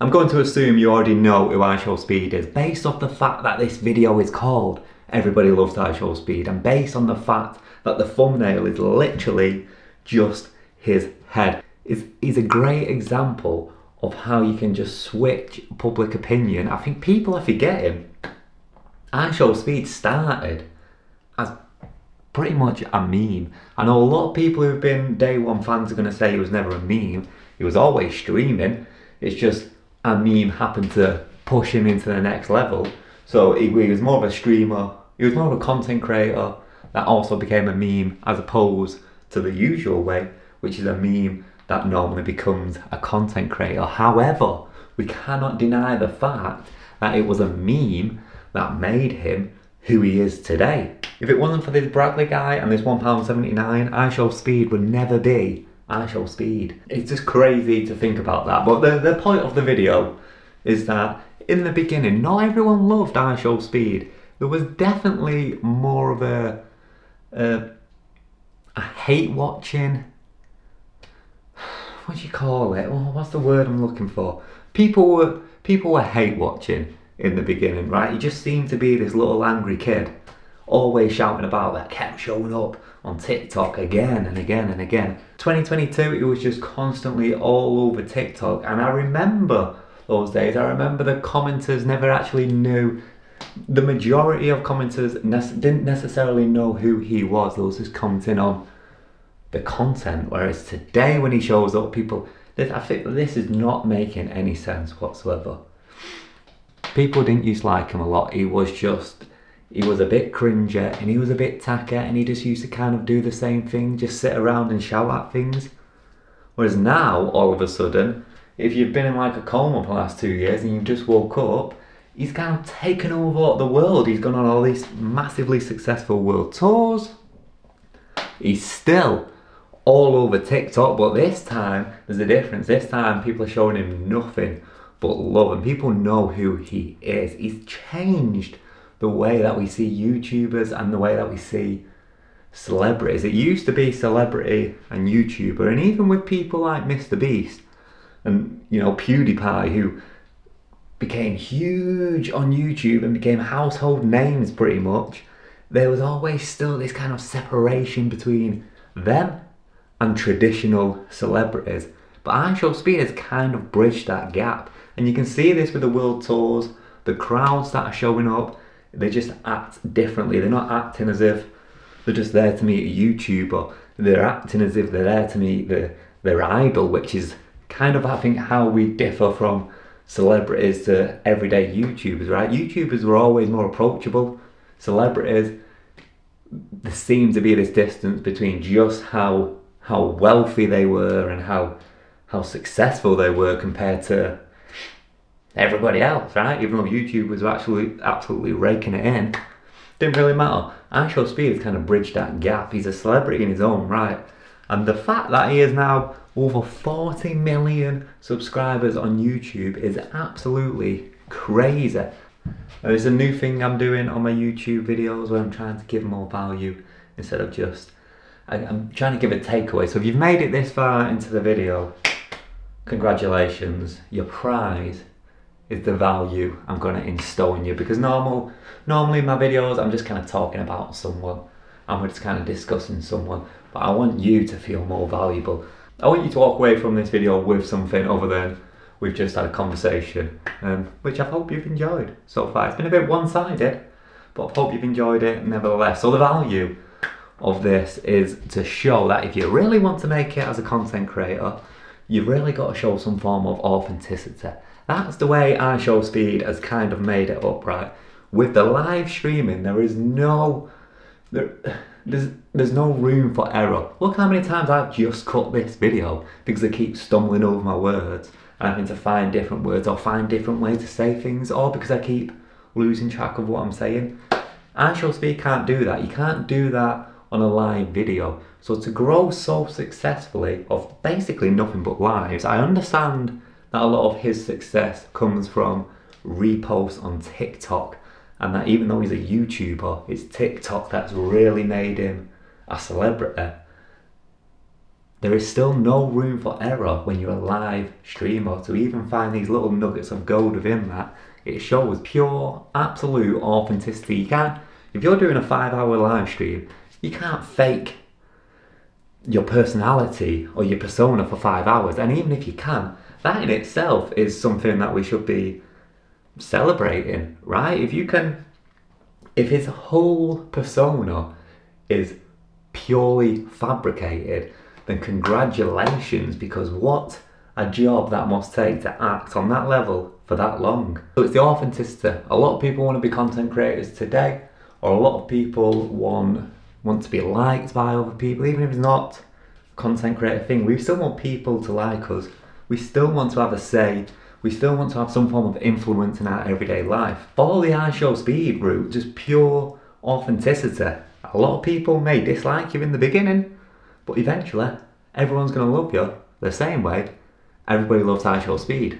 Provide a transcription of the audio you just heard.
I'm going to assume you already know who iShowSpeed is, based off the fact that this video is called Everybody Loves iShowSpeed, and based on the fact that the thumbnail is literally just his head. He's a great example of how you can just switch public opinion. I think people are forgetting iShowSpeed started as pretty much a meme. I know a lot of people who've been day one fans are going to say he was never a meme. He was always streaming. It's just a meme happened to push him into the next level. So he was more of a streamer. He was more of a content creator that also became a meme, as opposed to the usual way, which is a meme that normally becomes a content creator. However, we cannot deny the fact that it was a meme that made him who he is today. If it wasn't for this Bradley guy and this £1.79, iShowSpeed would never be iShowSpeed. It's just crazy to think about that. But the point of the video is that in the beginning, not everyone loved iShowSpeed. There was definitely more of a hate watching. What do you call it? Oh, what's the word I'm looking for? People were hate watching in the beginning, right? He just seemed to be this little angry kid, always shouting about that, kept showing up on TikTok again and again and again. 2022, it was just constantly all over TikTok, and I remember those days. I remember the commenters never actually knew. The majority of commenters didn't necessarily know who he was. They was just commenting on the content, whereas today when he shows up, I think this is not making any sense whatsoever. People didn't used to like him a lot. He was a bit cringer and he was a bit tacker, and he just used to kind of do the same thing, just sit around and shout at things. Whereas now, all of a sudden, if you've been in like a coma for the last 2 years and you've just woke up, he's kind of taken over the world. He's gone on all these massively successful world tours. He's still all over TikTok, but this time there's a difference. This time people are showing him nothing but love, and people know who he is. He's changed the way that we see YouTubers and the way that we see celebrities. It used to be celebrity and YouTuber, and even with people like Mr. Beast and PewDiePie, who became huge on YouTube and became household names pretty much, there was always still this kind of separation between them and traditional celebrities. But iShowSpeed has kind of bridged that gap, and you can see this with the world tours. The crowds that are showing up, they just act differently. They're not acting as if they're just there to meet a YouTuber. They're acting as if they're there to meet their idol, which is kind of, I think, how we differ from celebrities to everyday YouTubers, right? YouTubers were always more approachable. Celebrities, there seemed to be this distance between just how wealthy they were and how successful they were compared to everybody else, right? Even though YouTubers were actually absolutely raking it in, didn't really matter. iShowSpeed has kind of bridged that gap. He's a celebrity in his own right, and the fact that he is now over 40 million subscribers on YouTube is absolutely crazy. There's a new thing I'm doing on my YouTube videos where I'm trying to give more value instead of just, I'm trying to give a takeaway. So if you've made it this far into the video, congratulations. Your prize is the value I'm going to instill in you, because normally in my videos I'm just kind of talking about someone and we're just kind of discussing someone, but I want you to feel more valuable. I want you to walk away from this video with something other than we've just had a conversation, which I hope you've enjoyed so far. It's been a bit one-sided, but I hope you've enjoyed it nevertheless. So the value of this is to show that if you really want to make it as a content creator, you've really got to show some form of authenticity. That's the way iShowSpeed has kind of made it up, right? With the live streaming, there's no room for error. Look how many times I've just cut this video because I keep stumbling over my words and having to find different words or find different ways to say things, or because I keep losing track of what I'm saying. iShowSpeed can't do that. You can't do that on a live video. So to grow so successfully of basically nothing but lives, I understand that a lot of his success comes from reposts on TikTok, and that even though he's a YouTuber, it's TikTok that's really made him a celebrity. there is still no room for error when you're a live streamer. To even find these little nuggets of gold within that, it shows pure, absolute authenticity. You can't, if you're doing a 5 hour live stream, you can't fake your personality or your persona for 5 hours. And even if you can, that in itself is something that we should be celebrating, right? If his whole persona is purely fabricated, then congratulations, because what a job that must take to act on that level for that long. So it's the authenticity. A lot of people want to be content creators today, or a lot of people want to be liked by other people, even if it's not a content creator thing. We still want people to like us. We still want to have a say. We still want to have some form of influence in our everyday life. Follow the iShowSpeed route, just pure authenticity. A lot of people may dislike you in the beginning, but eventually everyone's going to love you the same way everybody loves iShowSpeed.